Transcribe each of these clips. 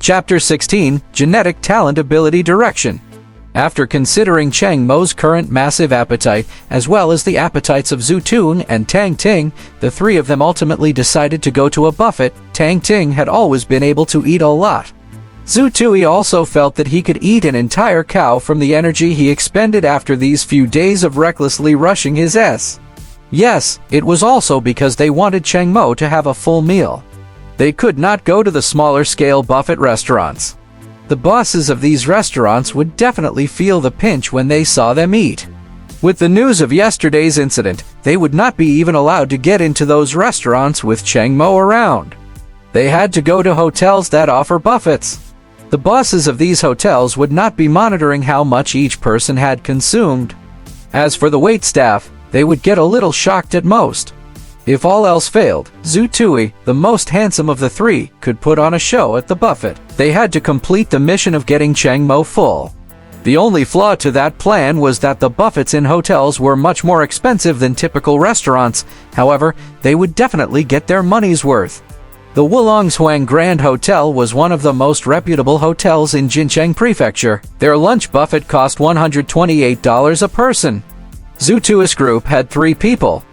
Chapter 16, Genetic Talent Ability Direction. After considering Cheng Mo's current massive appetite, as well as the appetites of Zhu Tun and Tang Ting, the three of them ultimately decided to go to a buffet. Tang Ting had always been able to eat a lot. Zhu Tui also felt that he could eat an entire cow from the energy he expended after these few days of recklessly rushing his S. Yes, it was also because they wanted Cheng Mo to have a full meal. They could not go to the smaller-scale buffet restaurants. The bosses of these restaurants would definitely feel the pinch when they saw them eat. With the news of yesterday's incident, they would not be even allowed to get into those restaurants with Cheng Mo around. They had to go to hotels that offer buffets. The bosses of these hotels would not be monitoring how much each person had consumed. As for the waitstaff, they would get a little shocked at most. If all else failed, Zhu Tui, the most handsome of the three, could put on a show at the buffet. They had to complete the mission of getting Cheng Mo full. The only flaw to that plan was that the buffets in hotels were much more expensive than typical restaurants. However, they would definitely get their money's worth. The Wulongzuang Grand Hotel was one of the most reputable hotels in Jincheng Prefecture. Their lunch buffet cost $128 a person. Zhu Tui's group had 3 people.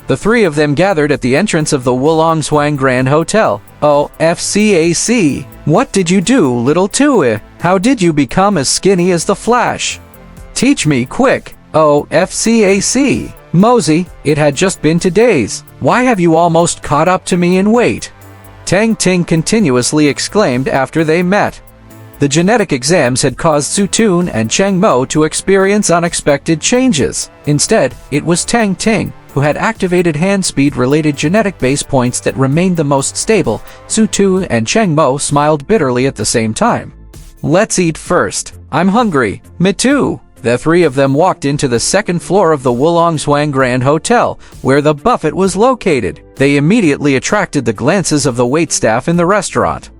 The 3 of them gathered at the entrance of the Wulongzuang Grand Hotel. Oh, FCAC. What did you do, little Tui? How did you become as skinny as the Flash? Teach me quick. Oh, FCAC. Mosey, it had just been 2 days. Why have you almost caught up to me in weight? Tang Ting continuously exclaimed after they met. The genetic exams had caused Zhu Tun and Cheng Mo to experience unexpected changes. Instead, it was Tang Ting who had activated hand speed-related genetic base points that remained the most stable. Zhu Tun and Cheng Mo smiled bitterly at the same time. Let's eat first. I'm hungry. Me too. The 3 of them walked into the 2nd floor of the Wulongzuang Grand Hotel, where the buffet was located. They immediately attracted the glances of the waitstaff in the restaurant.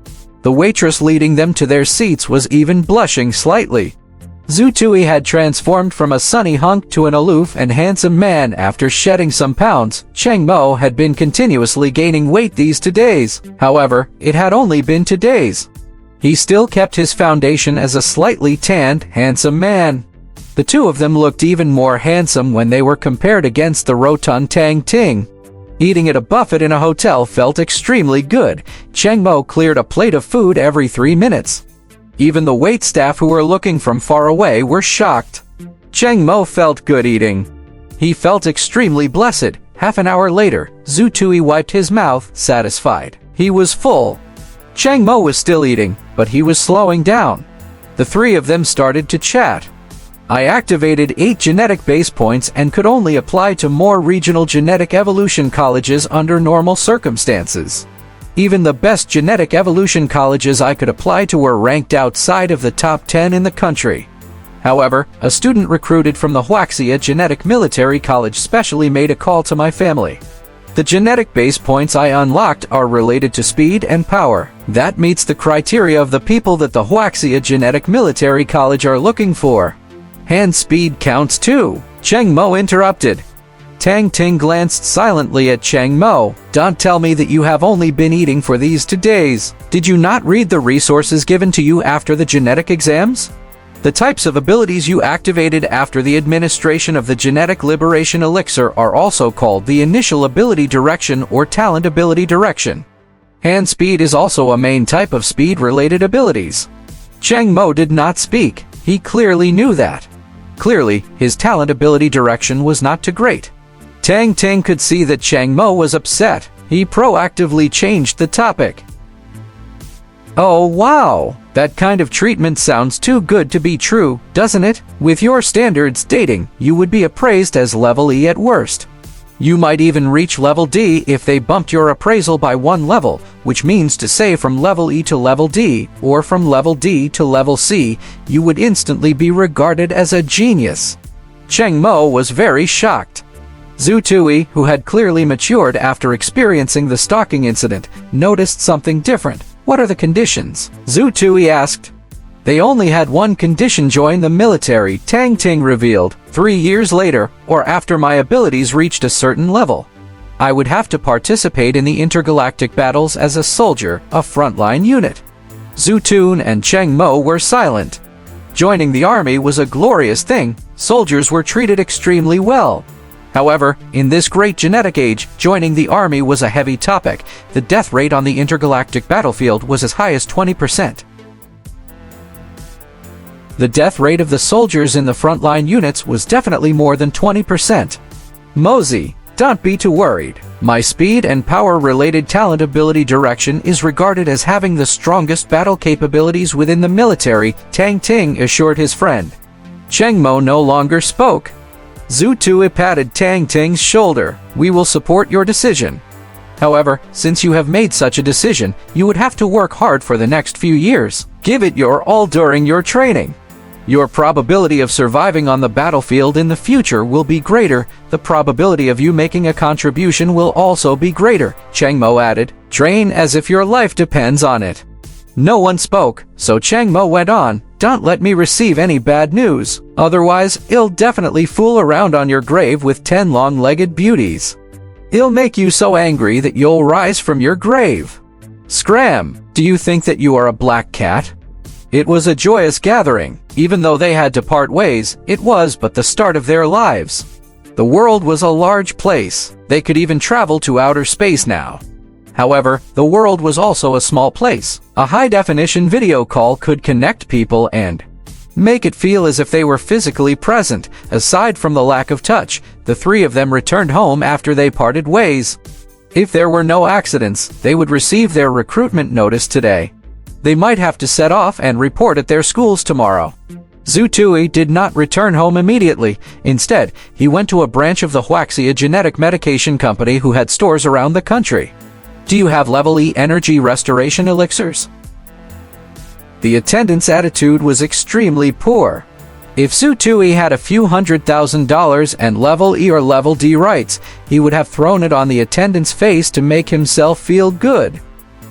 The waitress leading them to their seats was even blushing slightly. Zhu Tui had transformed from a sunny hunk to an aloof and handsome man after shedding some pounds. Cheng Mo had been continuously gaining weight these 2 days. However, it had only been 2 days. He still kept his foundation as a slightly tanned, handsome man. The 2 of them looked even more handsome when they were compared against the rotund Tang Ting. Eating at a buffet in a hotel felt extremely good. Cheng Mo cleared a plate of food every 3 minutes. Even the waitstaff who were looking from far away were shocked. Cheng Mo felt good eating. He felt extremely blessed. Half an hour later, Zhu Tui wiped his mouth, satisfied. He was full. Cheng Mo was still eating, but he was slowing down. The 3 of them started to chat. I activated 8 genetic base points and could only apply to more regional genetic evolution colleges under normal circumstances. Even the best genetic evolution colleges I could apply to were ranked outside of the top 10 in the country. However, a student recruited from the Wuxia Genetic Military College specially made a call to my family. The genetic base points I unlocked are related to speed and power. That meets the criteria of the people that the Wuxia Genetic Military College are looking for. Hand speed counts too. Cheng Mo interrupted. Tang Ting glanced silently at Cheng Mo. Don't tell me that you have only been eating for these 2 days. Did you not read the resources given to you after the genetic exams? The types of abilities you activated after the administration of the Genetic Liberation Elixir are also called the Initial Ability Direction or Talent Ability Direction. Hand speed is also a main type of speed-related abilities. Cheng Mo did not speak. He clearly knew that. Clearly, his talent ability direction was not too great. Tang Ting could see that Cheng Mo was upset. He proactively changed the topic. Oh wow, that kind of treatment sounds too good to be true, doesn't it? With your standards dating, you would be appraised as level E at worst. You might even reach level D if they bumped your appraisal by 1 level, which means to say from level E to level D, or from level D to level C, you would instantly be regarded as a genius. Cheng Mo was very shocked. Zhu Tui, who had clearly matured after experiencing the stalking incident, noticed something different. What are the conditions? Zhu Tui asked. They only had one condition: join the military, Tang Ting revealed. 3 years later, or after my abilities reached a certain level, I would have to participate in the intergalactic battles as a soldier, a frontline unit. Zhu Tun and Cheng Mo were silent. Joining the army was a glorious thing. Soldiers were treated extremely well. However, in this great genetic age, joining the army was a heavy topic. The death rate on the intergalactic battlefield was as high as 20%. The death rate of the soldiers in the frontline units was definitely more than 20%. Mosey, don't be too worried. My speed and power-related talent ability direction is regarded as having the strongest battle capabilities within the military, Tang Ting assured his friend. Cheng Mo no longer spoke. Zhu Tui patted Tang Ting's shoulder. We will support your decision. However, since you have made such a decision, you would have to work hard for the next few years. Give it your all during your training. Your probability of surviving on the battlefield in the future will be greater. The probability of you making a contribution will also be greater, Cheng Mo added. Train as if your life depends on it. No one spoke, so Cheng Mo went on. Don't let me receive any bad news. Otherwise, I'll definitely fool around on your grave with 10 long-legged beauties. I'll make you so angry that you'll rise from your grave. Scram! Do you think that you are a black cat? It was a joyous gathering. Even though they had to part ways, it was but the start of their lives. The world was a large place. They could even travel to outer space now. However, the world was also a small place. A high-definition video call could connect people and make it feel as if they were physically present. Aside from the lack of touch, the three of them returned home after they parted ways. If there were no accidents, they would receive their recruitment notice today. They might have to set off and report at their schools tomorrow. Zhu Tui did not return home immediately. Instead, he went to a branch of the Wuxia genetic medication company who had stores around the country. Do you have level E energy restoration elixirs? The attendant's attitude was extremely poor. If Zhu Tui had a few $100,000 and level E or level D rights, he would have thrown it on the attendant's face to make himself feel good.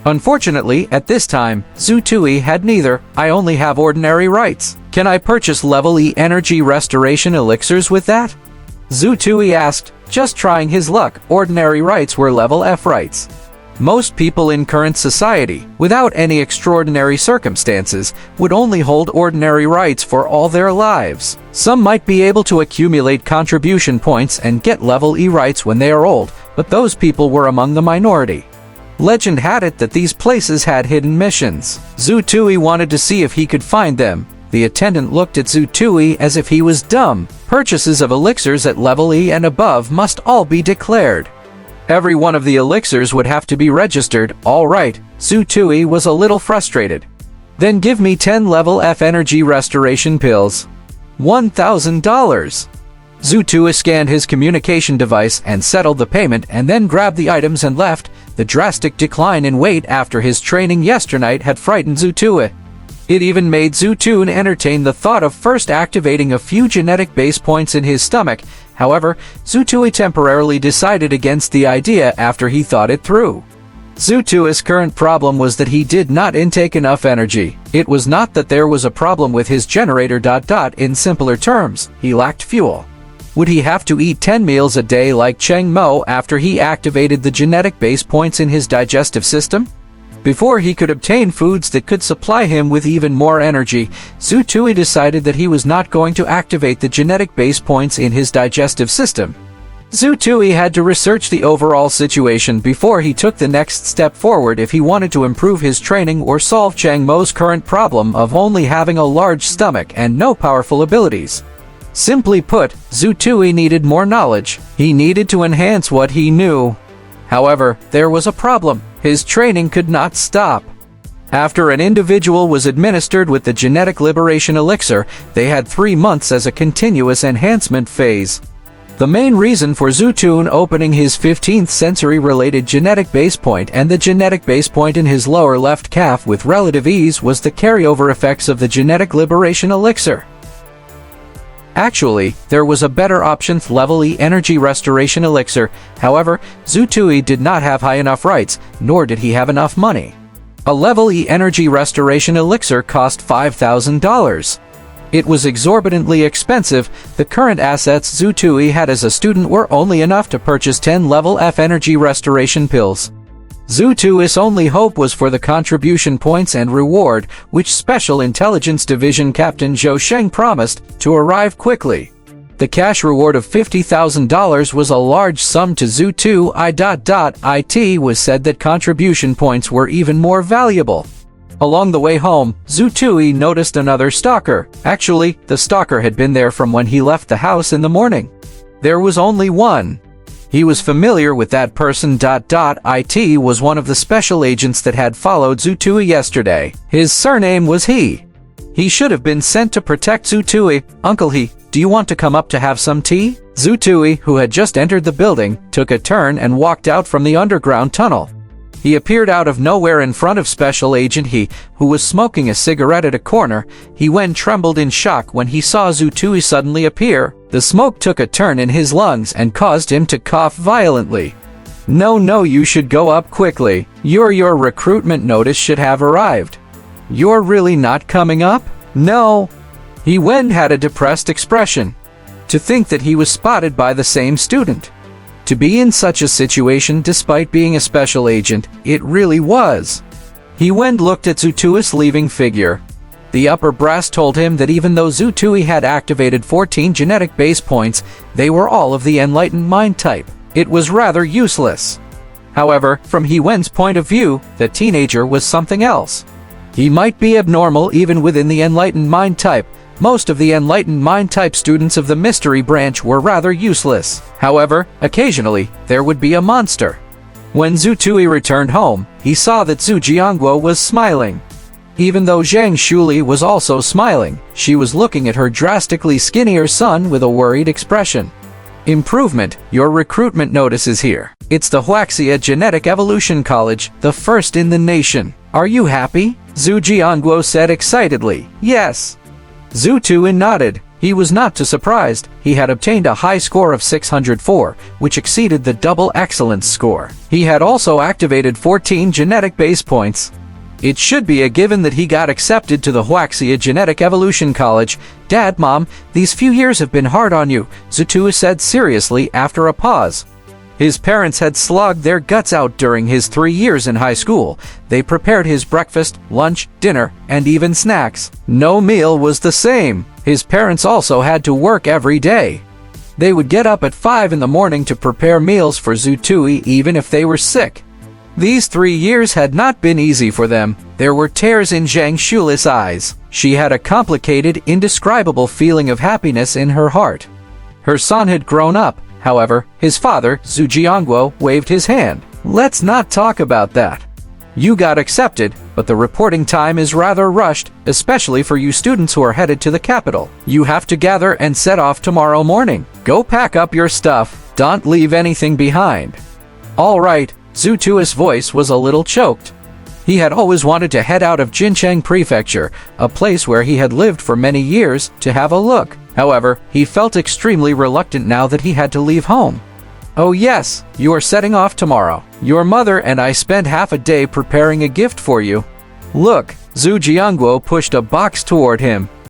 Unfortunately, at this time, Zhu Tui had neither. I only have ordinary rights. Can I purchase level E energy restoration elixirs with that? Zhu Tui asked, just trying his luck. Ordinary rights were level F rights. Most people in current society, without any extraordinary circumstances, would only hold ordinary rights for all their lives. Some might be able to accumulate contribution points and get level E rights when they are old, but those people were among the minority. Legend had it that these places had hidden missions. Zhu Tui wanted to see if he could find them. The attendant looked at Zhu Tui as if he was dumb. Purchases of elixirs at level E and above must all be declared. Every one of the elixirs would have to be registered. All right, Zhu Tui was a little frustrated. Then give me 10 level F energy restoration pills. $1,000. Zhu Tui scanned his communication device and settled the payment and then grabbed the items and left. The drastic decline in weight after his training yesternight had frightened Zhu Tui. It even made Zhu Tui entertain the thought of first activating a few genetic base points in his stomach. However, Zhu Tui temporarily decided against the idea after he thought it through. Zhu Tui's current problem was that he did not intake enough energy. It was not that there was a problem with his generator. In simpler terms, he lacked fuel. Would he have to eat 10 meals a day like Cheng Mo after he activated the genetic base points in his digestive system? Before he could obtain foods that could supply him with even more energy, Zhu Tui decided that he was not going to activate the genetic base points in his digestive system. Zhu Tui had to research the overall situation before he took the next step forward if he wanted to improve his training or solve Cheng Mo's current problem of only having a large stomach and no powerful abilities. Simply put, Zhu Tui needed more knowledge. He needed to enhance what he knew. However, there was a problem. His training could not stop. After an individual was administered with the genetic liberation elixir, they had 3 months as a continuous enhancement phase. The main reason for Zhu Tui opening his 15th sensory-related genetic base point and the genetic base point in his lower left calf with relative ease was the carryover effects of the genetic liberation elixir. Actually, there was a better option, level E energy restoration elixir. However, Zhu Tui did not have high enough rights, nor did he have enough money. A level E energy restoration elixir cost $5,000. It was exorbitantly expensive. The current assets Zhu Tui had as a student were only enough to purchase 10 level F energy restoration pills. Zhu Tui's only hope was for the contribution points and reward, which Special Intelligence Division Captain Zhou Sheng promised to arrive quickly. The cash reward of $50,000 was a large sum to Zhu Tui. It was said that contribution points were even more valuable. Along the way home, Zhu Tui noticed another stalker. Actually, the stalker had been there from when he left the house in the morning. There was only one. He was familiar with that person. It was one of the special agents that had followed Zhu Tui yesterday. His surname was He. He should have been sent to protect Zhu Tui. Uncle He, do you want to come up to have some tea? Zhu Tui, who had just entered the building, took a turn and walked out from the underground tunnel. He appeared out of nowhere in front of Special Agent He, who was smoking a cigarette at a corner. He trembled in shock when he saw Zhu Tui suddenly appear. The smoke took a turn in his lungs and caused him to cough violently. No, you should go up quickly. Your recruitment notice should have arrived. You're really not coming up? No. He had a depressed expression. To think that he was spotted by the same student. To be in such a situation despite being a special agent, it really was. He looked at Zhu Tui's leaving figure. The upper brass told him that even though Zhu Tui had activated 14 genetic base points, they were all of the enlightened mind type. It was rather useless. However, from He Wen's point of view, the teenager was something else. He might be abnormal even within the enlightened mind type. Most of the enlightened mind type students of the mystery branch were rather useless. However, occasionally, there would be a monster. When Zhu Tui returned home, he saw that Zhu Jiangguo was smiling. Even though Zhang Shuli was also smiling, she was looking at her drastically skinnier son with a worried expression. Improvement, your recruitment notice is here. It's the Wuxia Genetic Evolution College, the first in the nation. Are you happy? Zhu Jiangguo said excitedly. Yes. Zhu Tui nodded. He was not too surprised. He had obtained a high score of 604, which exceeded the double excellence score. He had also activated 14 genetic base points. It should be a given that he got accepted to the Wuxia Genetic Evolution College. Dad, Mom, these few years have been hard on you, Zhu Tui said seriously after a pause. His parents had slogged their guts out during his 3 years in high school. They prepared his breakfast, lunch, dinner, and even snacks. No meal was the same. His parents also had to work every day. They would get up at 5 in the morning to prepare meals for Zhu Tui even if they were sick. These 3 years had not been easy for them. There were tears in Zhang Shuli's eyes. She had a complicated, indescribable feeling of happiness in her heart. Her son had grown up. However, his father, Zhu Jiangguo, waved his hand. Let's not talk about that. You got accepted, but the reporting time is rather rushed, especially for you students who are headed to the capital. You have to gather and set off tomorrow morning. Go pack up your stuff. Don't leave anything behind. All right, Zhu Tui's voice was a little choked. He had always wanted to head out of Jincheng Prefecture, a place where he had lived for many years, to have a look. However, he felt extremely reluctant now that he had to leave home. Oh yes, you are setting off tomorrow. Your mother and I spent half a day preparing a gift for you. Look, Zhu Jiangguo pushed a box toward him.